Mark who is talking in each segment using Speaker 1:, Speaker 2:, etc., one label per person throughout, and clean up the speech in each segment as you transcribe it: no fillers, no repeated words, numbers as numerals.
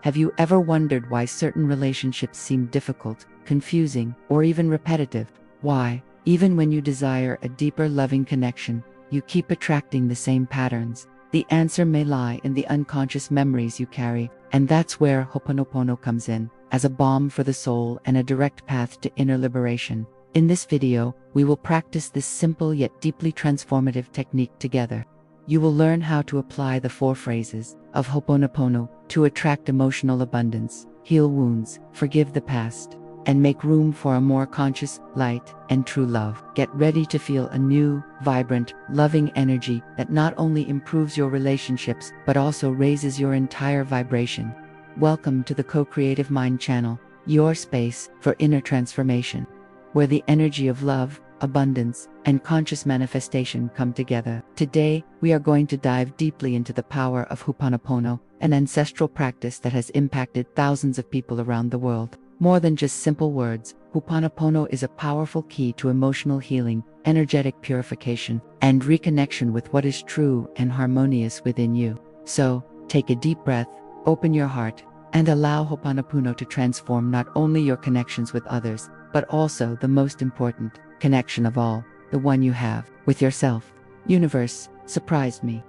Speaker 1: Have you ever wondered why certain relationships seem difficult, confusing, or even repetitive? Why, even when you desire a deeper loving connection, you keep attracting the same patterns? The answer may lie in the unconscious memories you carry, and that's where Ho'oponopono comes in, as a balm for the soul and a direct path to inner liberation. In this video, we will practice this simple yet deeply transformative technique together. You will learn how to apply the 4 phrases of Ho'oponopono to attract emotional abundance, heal wounds, forgive the past, and make room for a more conscious, light, and true love. Get ready to feel a new, vibrant, loving energy that not only improves your relationships but also raises your entire vibration. Welcome to the Co-Creative Mind channel, your space for inner transformation, where the energy of love, abundance, and conscious manifestation come together. Today, we are going to dive deeply into the power of Ho'oponopono, an ancestral practice that has impacted thousands of people around the world. More than just simple words, Ho'oponopono is a powerful key to emotional healing, energetic purification, and reconnection with what is true and harmonious within you. So, take a deep breath, open your heart, and allow Ho'oponopono to transform not only your connections with others, but also the most important connection of all, the one you have with yourself. Universe, surprised me.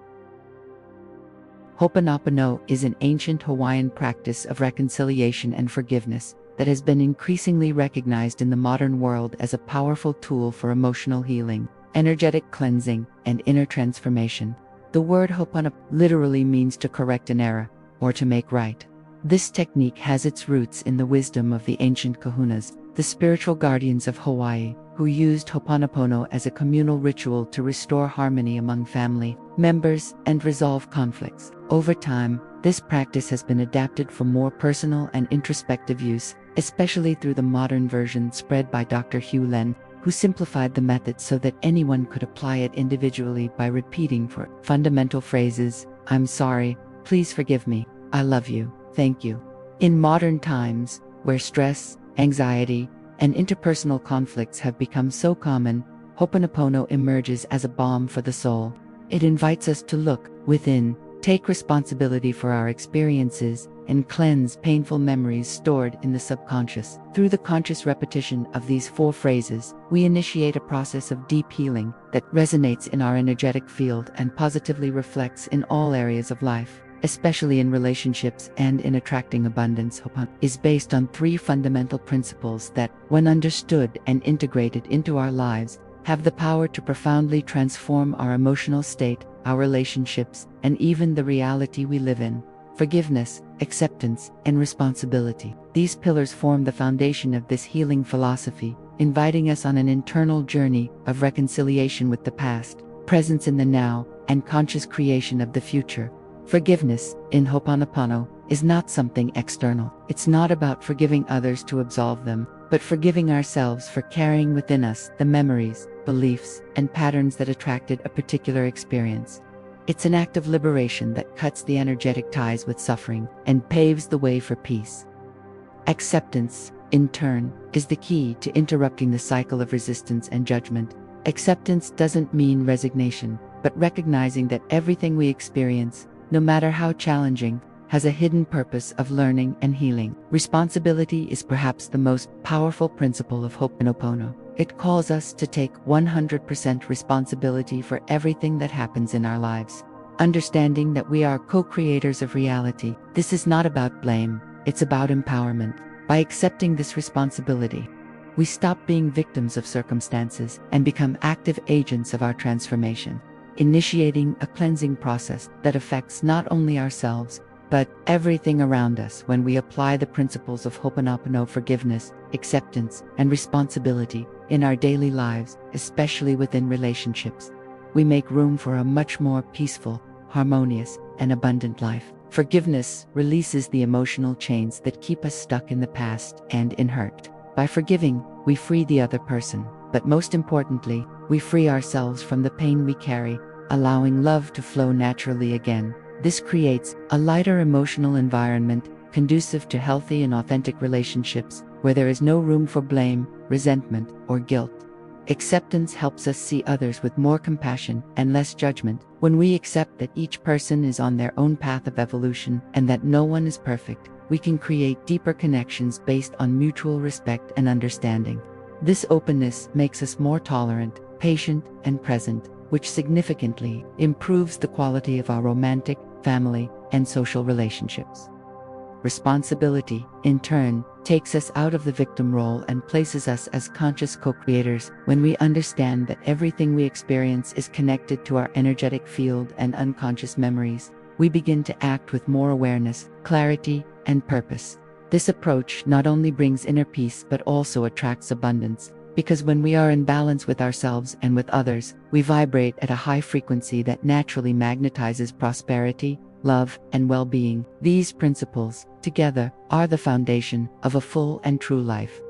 Speaker 1: Ho'oponopono is an ancient Hawaiian practice of reconciliation and forgiveness that has been increasingly recognized in the modern world as a powerful tool for emotional healing, energetic cleansing, and inner transformation. The word Ho'oponopono literally means to correct an error or to make right. This technique has its roots in the wisdom of the ancient kahunas, the spiritual guardians of Hawaii, who used Ho'oponopono as a communal ritual to restore harmony among family members and resolve conflicts. Over time, this practice has been adapted for more personal and introspective use, especially through the modern version spread by Dr. Hugh Len, who simplified the method so that anyone could apply it individually by repeating 4 fundamental phrases: I'm sorry, please forgive me, I love you, thank you. In modern times, where stress, anxiety, and interpersonal conflicts have become so common, Ho'oponopono emerges as a balm for the soul. It invites us to look within, take responsibility for our experiences, and cleanse painful memories stored in the subconscious. Through the conscious repetition of these 4 phrases, we initiate a process of deep healing that resonates in our energetic field and positively reflects in all areas of life, especially in relationships and in attracting abundance. Ho'oponopono is based on 3 fundamental principles that, when understood and integrated into our lives, have the power to profoundly transform our emotional state, our relationships, and even the reality we live in: forgiveness, acceptance, and responsibility. These pillars form the foundation of this healing philosophy, inviting us on an internal journey of reconciliation with the past, presence in the now, and conscious creation of the future. Forgiveness, in Ho'oponopono, is not something external. It's not about forgiving others to absolve them, but forgiving ourselves for carrying within us the memories, beliefs, and patterns that attracted a particular experience. It's an act of liberation that cuts the energetic ties with suffering and paves the way for peace. Acceptance, in turn, is the key to interrupting the cycle of resistance and judgment. Acceptance doesn't mean resignation, but recognizing that everything we experience, no matter how challenging, has a hidden purpose of learning and healing. Responsibility is perhaps the most powerful principle of Ho'oponopono. It calls us to take 100% responsibility for everything that happens in our lives. Understanding that we are co-creators of reality, this is not about blame, it's about empowerment. By accepting this responsibility, we stop being victims of circumstances and become active agents of our transformation, initiating a cleansing process that affects not only ourselves, but everything around us. When we apply the principles of Ho'oponopono, forgiveness, acceptance, and responsibility in our daily lives, especially within relationships, we make room for a much more peaceful, harmonious, and abundant life. Forgiveness releases the emotional chains that keep us stuck in the past and in hurt. By forgiving, we free the other person, but most importantly, we free ourselves from the pain we carry, allowing love to flow naturally again. This creates a lighter emotional environment, conducive to healthy and authentic relationships, where there is no room for blame, resentment, or guilt. Acceptance helps us see others with more compassion and less judgment. When we accept that each person is on their own path of evolution and that no one is perfect, we can create deeper connections based on mutual respect and understanding. This openness makes us more tolerant, patient, and present, which significantly improves the quality of our romantic, family, and social relationships. Responsibility, in turn, takes us out of the victim role and places us as conscious co-creators. When we understand that everything we experience is connected to our energetic field and unconscious memories, we begin to act with more awareness, clarity, and purpose. This approach not only brings inner peace but also attracts abundance, because when we are in balance with ourselves and with others, we vibrate at a high frequency that naturally magnetizes prosperity, love, and well-being. These principles, together, are the foundation of a full and true life.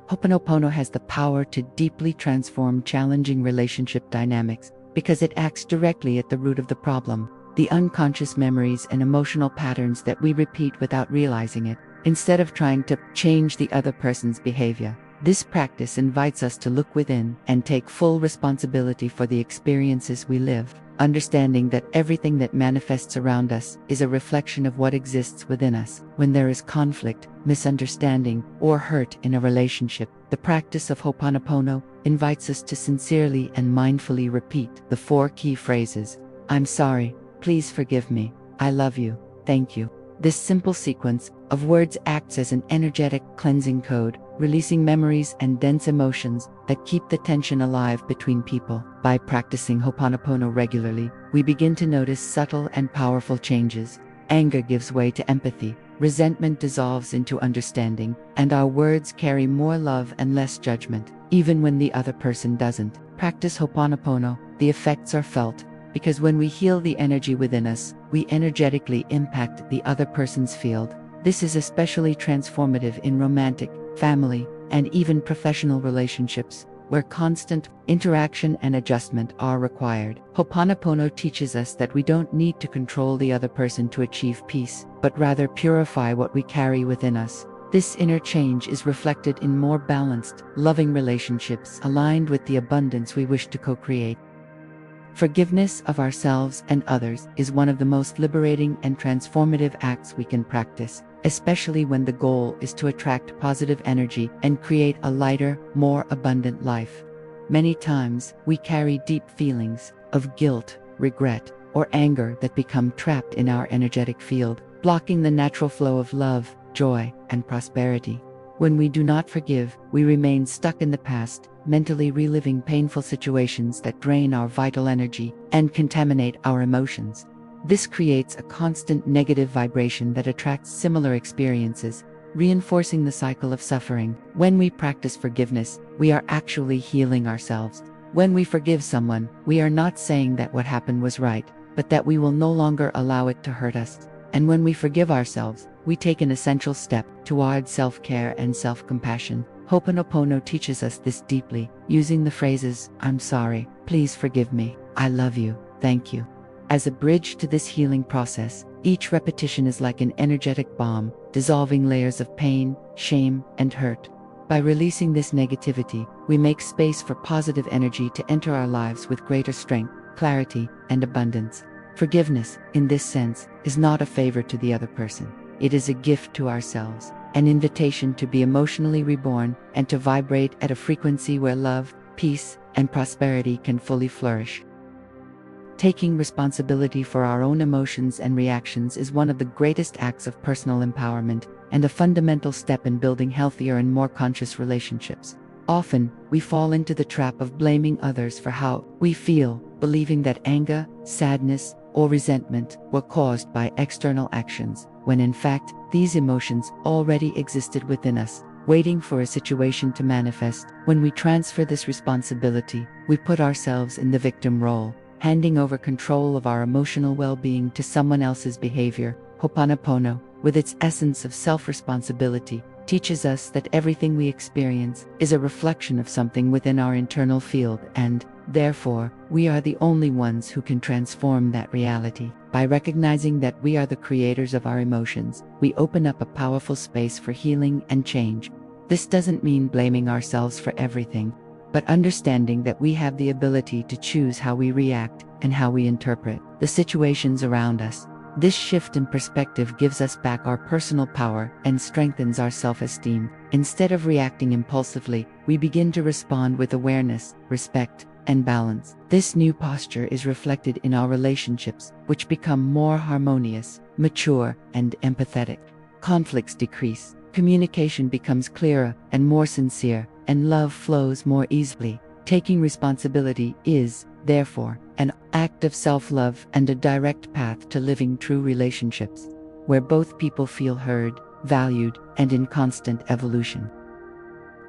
Speaker 1: Ho'oponopono has the power to deeply transform challenging relationship dynamics because it acts directly at the root of the problem, the unconscious memories and emotional patterns that we repeat without realizing it. Instead of trying to change the other person's behavior, this practice invites us to look within and take full responsibility for the experiences we live, understanding that everything that manifests around us is a reflection of what exists within us. When there is conflict, misunderstanding, or hurt in a relationship, the practice of Ho'oponopono invites us to sincerely and mindfully repeat the 4 key phrases: "I'm sorry, please forgive me, I love you, thank you." This simple sequence of words acts as an energetic cleansing code, releasing memories and dense emotions that keep the tension alive between people. By practicing Ho'oponopono regularly, we begin to notice subtle and powerful changes. Anger gives way to empathy, resentment dissolves into understanding, and our words carry more love and less judgment, even when the other person doesn't. Practice Ho'oponopono, the effects are felt, because when we heal the energy within us, we energetically impact the other person's field. This is especially transformative in romantic, family, and even professional relationships, where constant interaction and adjustment are required. Ho'oponopono teaches us that we don't need to control the other person to achieve peace, but rather purify what we carry within us. This inner change is reflected in more balanced, loving relationships aligned with the abundance we wish to co-create. Forgiveness of ourselves and others is one of the most liberating and transformative acts we can practice, especially when the goal is to attract positive energy and create a lighter, more abundant life. Many times, we carry deep feelings of guilt, regret, or anger that become trapped in our energetic field, blocking the natural flow of love, joy, and prosperity. When we do not forgive, we remain stuck in the past, mentally reliving painful situations that drain our vital energy and contaminate our emotions. This creates a constant negative vibration that attracts similar experiences, reinforcing the cycle of suffering. When we practice forgiveness, we are actually healing ourselves. When we forgive someone, we are not saying that what happened was right, but that we will no longer allow it to hurt us. And when we forgive ourselves, we take an essential step toward self-care and self-compassion. Ho'oponopono teaches us this deeply, using the phrases, "I'm sorry, please forgive me, I love you, thank you." As a bridge to this healing process, each repetition is like an energetic bomb, dissolving layers of pain, shame, and hurt. By releasing this negativity, we make space for positive energy to enter our lives with greater strength, clarity, and abundance. Forgiveness, in this sense, is not a favor to the other person. It is a gift to ourselves, an invitation to be emotionally reborn and to vibrate at a frequency where love, peace, and prosperity can fully flourish. Taking responsibility for our own emotions and reactions is one of the greatest acts of personal empowerment and a fundamental step in building healthier and more conscious relationships. Often, we fall into the trap of blaming others for how we feel, believing that anger, sadness, or resentment were caused by external actions, when in fact, these emotions already existed within us, waiting for a situation to manifest. When we transfer this responsibility, we put ourselves in the victim role, handing over control of our emotional well-being to someone else's behavior. Ho'oponopono, with its essence of self-responsibility, teaches us that everything we experience is a reflection of something within our internal field, and, therefore, we are the only ones who can transform that reality. By recognizing that we are the creators of our emotions, we open up a powerful space for healing and change. This doesn't mean blaming ourselves for everything, but understanding that we have the ability to choose how we react and how we interpret the situations around us. This shift in perspective gives us back our personal power and strengthens our self-esteem. Instead of reacting impulsively, we begin to respond with awareness, respect, and balance. This new posture is reflected in our relationships, which become more harmonious, mature, and empathetic. Conflicts decrease, communication becomes clearer and more sincere, and love flows more easily. Taking responsibility is, therefore, an act of self-love and a direct path to living true relationships, where both people feel heard, valued, and in constant evolution.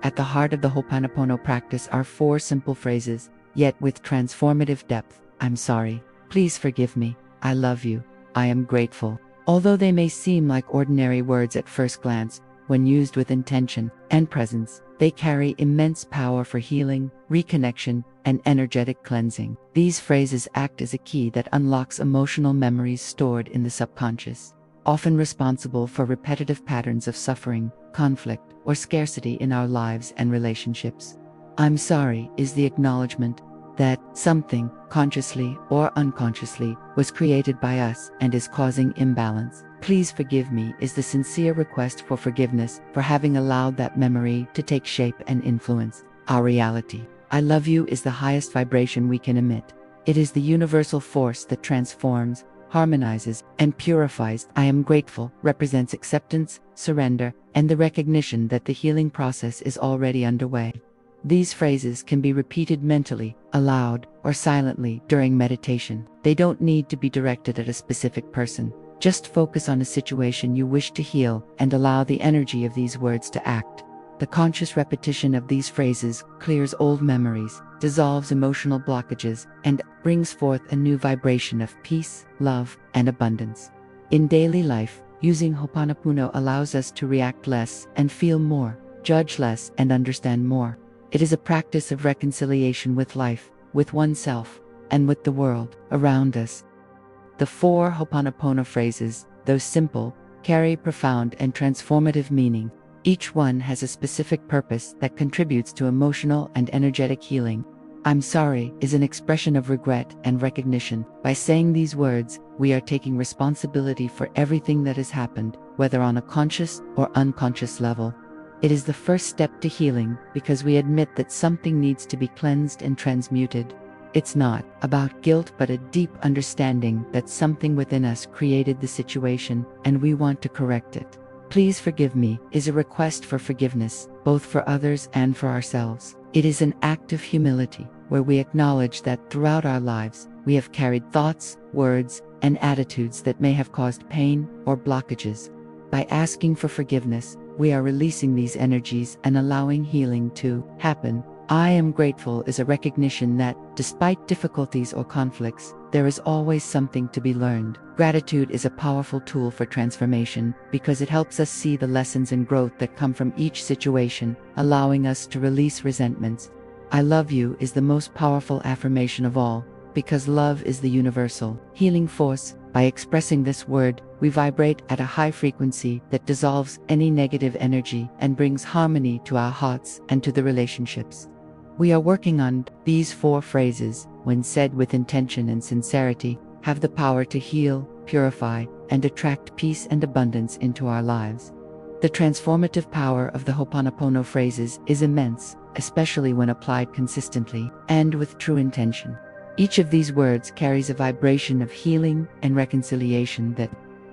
Speaker 1: At the heart of the Ho'oponopono practice are 4 simple phrases, yet with transformative depth. I'm sorry. Please forgive me. I love you. I am grateful. Although they may seem like ordinary words at first glance, when used with intention and presence, they carry immense power for healing, reconnection, and energetic cleansing. These phrases act as a key that unlocks emotional memories stored in the subconscious, often responsible for repetitive patterns of suffering, conflict, or scarcity in our lives and relationships. I'm sorry is the acknowledgement that something, consciously or unconsciously, was created by us and is causing imbalance. Please forgive me is the sincere request for forgiveness for having allowed that memory to take shape and influence our reality. I love you is the highest vibration we can emit. It is the universal force that transforms, harmonizes, and purifies. I am grateful represents acceptance, surrender, and the recognition that the healing process is already underway. These phrases can be repeated mentally, aloud, or silently during meditation. They don't need to be directed at a specific person. Just focus on a situation you wish to heal and allow the energy of these words to act. The conscious repetition of these phrases clears old memories, dissolves emotional blockages, and brings forth a new vibration of peace, love, and abundance. In daily life, using Ho'oponopono allows us to react less and feel more, judge less and understand more. It is a practice of reconciliation with life, with oneself, and with the world around us. The 4 Ho'oponopono phrases, though simple, carry profound and transformative meaning. Each one has a specific purpose that contributes to emotional and energetic healing. I'm sorry is an expression of regret and recognition. By saying these words, we are taking responsibility for everything that has happened, whether on a conscious or unconscious level. It is the first step to healing because we admit that something needs to be cleansed and transmuted. It's not about guilt but a deep understanding that something within us created the situation and we want to correct it. Please forgive me is a request for forgiveness, both for others and for ourselves. It is an act of humility where we acknowledge that throughout our lives, we have carried thoughts, words, and attitudes that may have caused pain or blockages. By asking for forgiveness, we are releasing these energies and allowing healing to happen. I am grateful is a recognition that, despite difficulties or conflicts, there is always something to be learned. Gratitude is a powerful tool for transformation because it helps us see the lessons and growth that come from each situation, allowing us to release resentments. I love you is the most powerful affirmation of all, because love is the universal healing force. By expressing this word, we vibrate at a high frequency that dissolves any negative energy and brings harmony to our hearts and to the relationships. We are working on these 4 phrases, when said with intention and sincerity, have the power to heal, purify, and attract peace and abundance into our lives. The transformative power of the Ho'oponopono phrases is immense, especially when applied consistently and with true intention. Each of these words carries a vibration of healing and reconciliation that,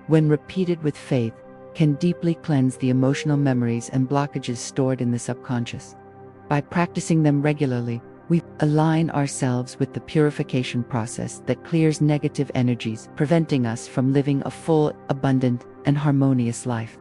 Speaker 1: when repeated with faith, can deeply cleanse the emotional memories and blockages stored in the subconscious. By practicing them regularly, we align ourselves with the purification process that clears negative energies, preventing us from living a full, abundant, and harmonious life.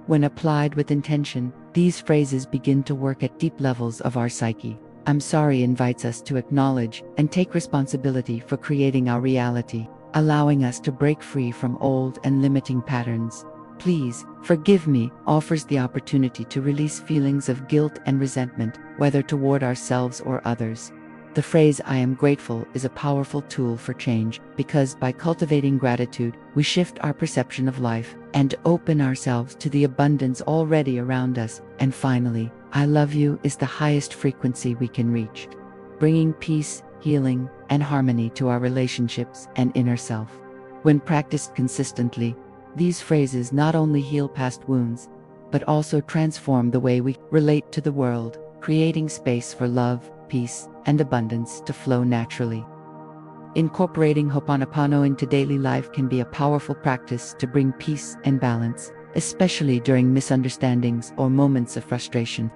Speaker 1: When applied with intention, these phrases begin to work at deep levels of our psyche. I'm sorry invites us to acknowledge and take responsibility for creating our reality, allowing us to break free from old and limiting patterns. Please forgive me offers the opportunity to release feelings of guilt and resentment, whether toward ourselves or others. The phrase I am grateful is a powerful tool for change because by cultivating gratitude, we shift our perception of life and open ourselves to the abundance already around us. And finally, I love you is the highest frequency we can reach, bringing peace, healing, and harmony to our relationships and inner self. When practiced consistently, these phrases not only heal past wounds, but also transform the way we relate to the world, creating space for love, peace, and abundance to flow naturally. Incorporating Ho'oponopono into daily life can be a powerful practice to bring peace and balance, especially during misunderstandings or moments of frustration.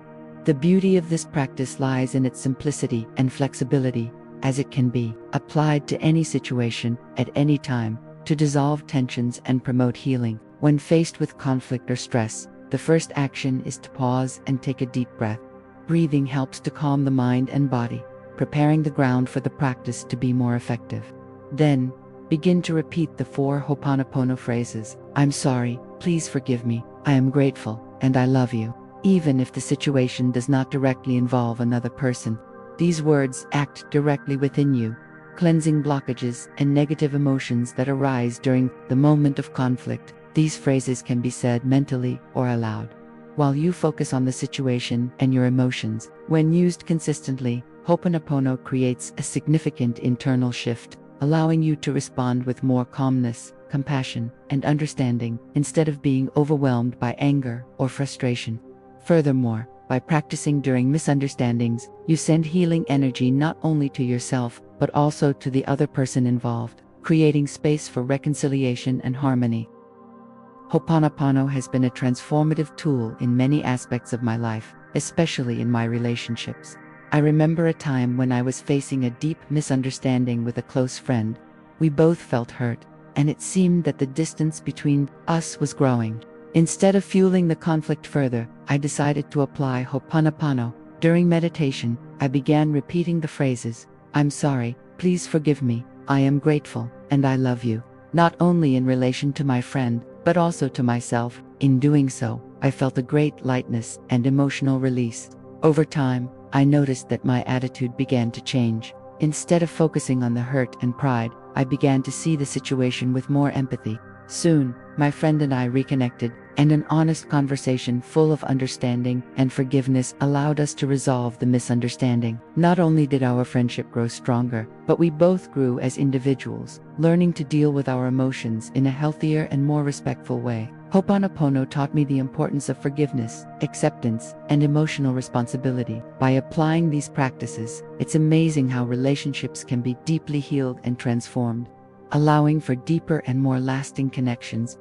Speaker 1: The beauty of this practice lies in its simplicity and flexibility, as it can be applied to any situation at any time to dissolve tensions and promote healing. When faced with conflict or stress, the first action is to pause and take a deep breath. Breathing helps to calm the mind and body, preparing the ground for the practice to be more effective. Then, begin to repeat the 4 Ho'oponopono phrases. I'm sorry, please forgive me, I am grateful, and I love you. Even if the situation does not directly involve another person, these words act directly within you, cleansing blockages and negative emotions that arise during the moment of conflict. These phrases can be said mentally or aloud, while you focus on the situation and your emotions. When used consistently, Ho'oponopono creates a significant internal shift, allowing you to respond with more calmness, compassion, and understanding, instead of being overwhelmed by anger or frustration. Furthermore, by practicing during misunderstandings, you send healing energy not only to yourself, but also to the other person involved, creating space for reconciliation and harmony. Ho'oponopono has been a transformative tool in many aspects of my life, especially in my relationships. I remember a time when I was facing a deep misunderstanding with a close friend. We both felt hurt, and it seemed that the distance between us was growing. Instead of fueling the conflict further, I decided to apply Ho'oponopono. During meditation, I began repeating the phrases, I'm sorry, please forgive me, I am grateful, and I love you, not only in relation to my friend, but also to myself. In doing so, I felt a great lightness and emotional release. Over time, I noticed that my attitude began to change. Instead of focusing on the hurt and pride, I began to see the situation with more empathy. Soon, my friend and I reconnected, and an honest conversation full of understanding and forgiveness allowed us to resolve the misunderstanding. Not only did our friendship grow stronger, but we both grew as individuals, learning to deal with our emotions in a healthier and more respectful way. Ho'oponopono taught me the importance of forgiveness, acceptance, and emotional responsibility. By applying these practices, it's amazing how relationships can be deeply healed and transformed, allowing for deeper and more lasting connections.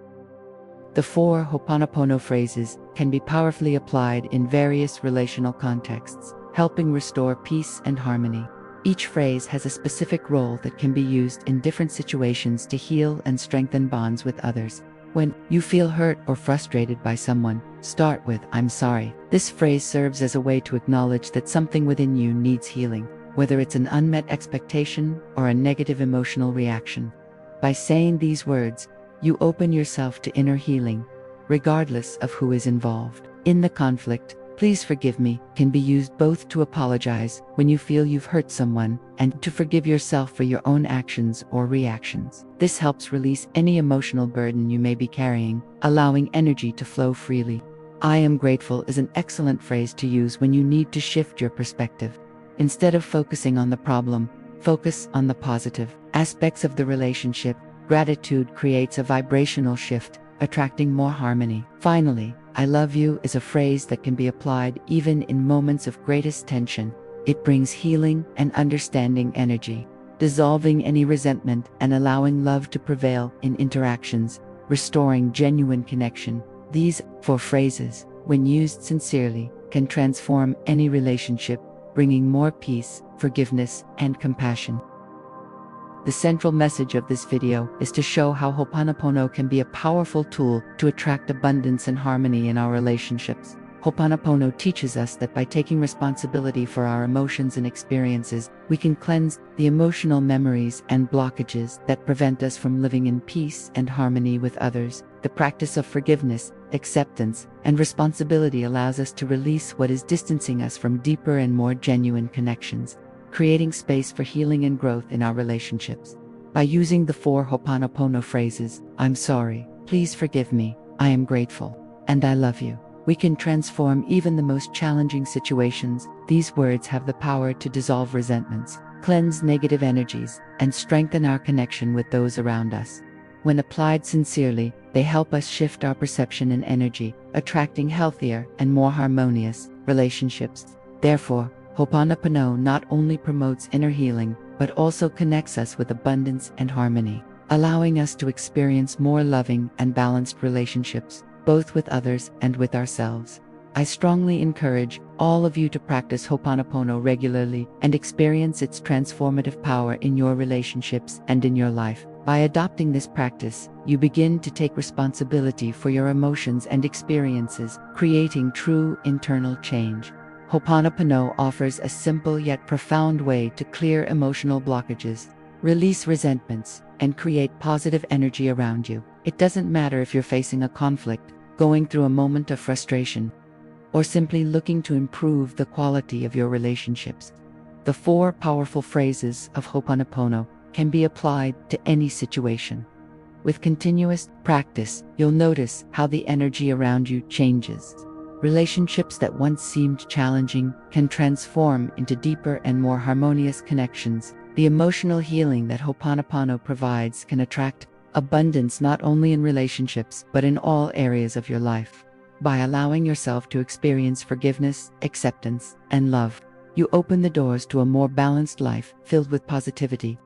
Speaker 1: The 4 Ho'oponopono phrases can be powerfully applied in various relational contexts, helping restore peace and harmony. Each phrase has a specific role that can be used in different situations to heal and strengthen bonds with others. When you feel hurt or frustrated by someone, start with I'm sorry. This phrase serves as a way to acknowledge that something within you needs healing, whether it's an unmet expectation or a negative emotional reaction. By saying these words, you open yourself to inner healing, regardless of who is involved. In the conflict, please forgive me can be used both to apologize when you feel you've hurt someone and to forgive yourself for your own actions or reactions. This helps release any emotional burden you may be carrying, allowing energy to flow freely. I am grateful is an excellent phrase to use when you need to shift your perspective. Instead of focusing on the problem, focus on the positive aspects of the relationship. Gratitude creates a vibrational shift, attracting more harmony. Finally, I love you is a phrase that can be applied even in moments of greatest tension. It brings healing and understanding energy, dissolving any resentment and allowing love to prevail in interactions, restoring genuine connection. These 4 phrases, when used sincerely, can transform any relationship, bringing more peace, forgiveness, and compassion. The central message of this video is to show how Ho'oponopono can be a powerful tool to attract abundance and harmony in our relationships. Ho'oponopono teaches us that by taking responsibility for our emotions and experiences, we can cleanse the emotional memories and blockages that prevent us from living in peace and harmony with others. The practice of forgiveness, acceptance, and responsibility allows us to release what is distancing us from deeper and more genuine connections, creating space for healing and growth in our relationships. By using the 4 Ho'oponopono phrases, I'm sorry, please forgive me, I am grateful, and I love you, we can transform even the most challenging situations. These words have the power to dissolve resentments, cleanse negative energies, and strengthen our connection with those around us. When applied sincerely, they help us shift our perception and energy, attracting healthier and more harmonious relationships. Therefore, Ho'oponopono not only promotes inner healing, but also connects us with abundance and harmony, allowing us to experience more loving and balanced relationships, both with others and with ourselves. I strongly encourage all of you to practice Ho'oponopono regularly and experience its transformative power in your relationships and in your life. By adopting this practice, you begin to take responsibility for your emotions and experiences, creating true internal change. Ho'oponopono offers a simple yet profound way to clear emotional blockages, release resentments, and create positive energy around you. It doesn't matter if you're facing a conflict, going through a moment of frustration, or simply looking to improve the quality of your relationships. The 4 powerful phrases of Ho'oponopono can be applied to any situation. With continuous practice, you'll notice how the energy around you changes. Relationships that once seemed challenging can transform into deeper and more harmonious connections. The emotional healing that Ho'oponopono provides can attract abundance not only in relationships but in all areas of your life. By allowing yourself to experience forgiveness, acceptance, and love, you open the doors to a more balanced life filled with positivity.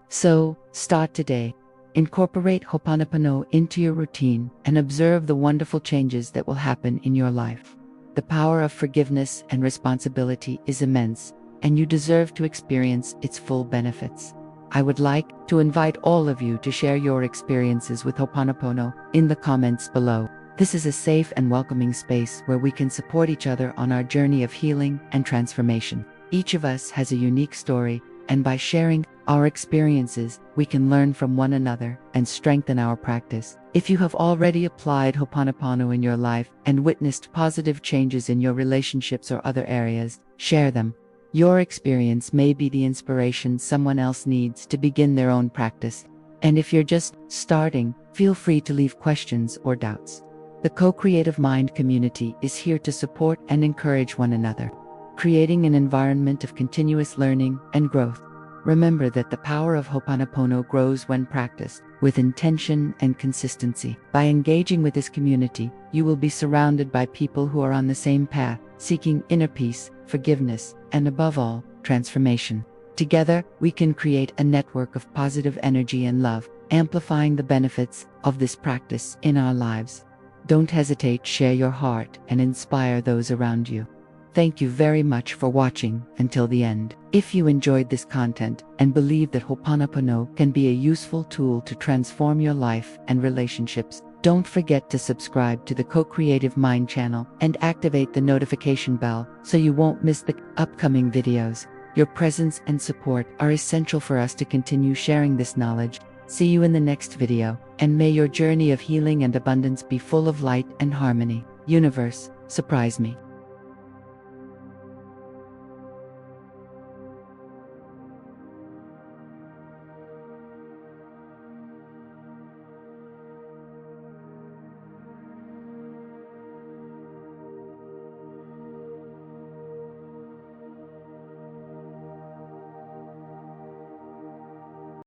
Speaker 1: So, start today. Incorporate Ho'oponopono into your routine and observe the wonderful changes that will happen in your life. The power of forgiveness and responsibility is immense, and you deserve to experience its full benefits. I would like to invite all of you to share your experiences with Ho'oponopono in the comments below. This is a safe and welcoming space where we can support each other on our journey of healing and transformation. Each of us has a unique story, and by sharing our experiences, we can learn from one another and strengthen our practice. If you have already applied Ho'oponopono in your life and witnessed positive changes in your relationships or other areas, share them. Your experience may be the inspiration someone else needs to begin their own practice. And if you're just starting, feel free to leave questions or doubts. The Co-Creative Mind community is here to support and encourage one another, creating an environment of continuous learning and growth. Remember that the power of Ho'oponopono grows when practiced with intention and consistency. By engaging with this community, you will be surrounded by people who are on the same path, seeking inner peace, forgiveness, and above all, transformation. Together, we can create a network of positive energy and love, amplifying the benefits of this practice in our lives. Don't hesitate to share your heart and inspire those around you. Thank you very much for watching until the end. If you enjoyed this content and believe that Ho'oponopono can be a useful tool to transform your life and relationships, don't forget to subscribe to the Co-Creative Mind channel and activate the notification bell so you won't miss the upcoming videos. Your presence and support are essential for us to continue sharing this knowledge. See you in the next video, and may your journey of healing and abundance be full of light and harmony. Universe, surprise me.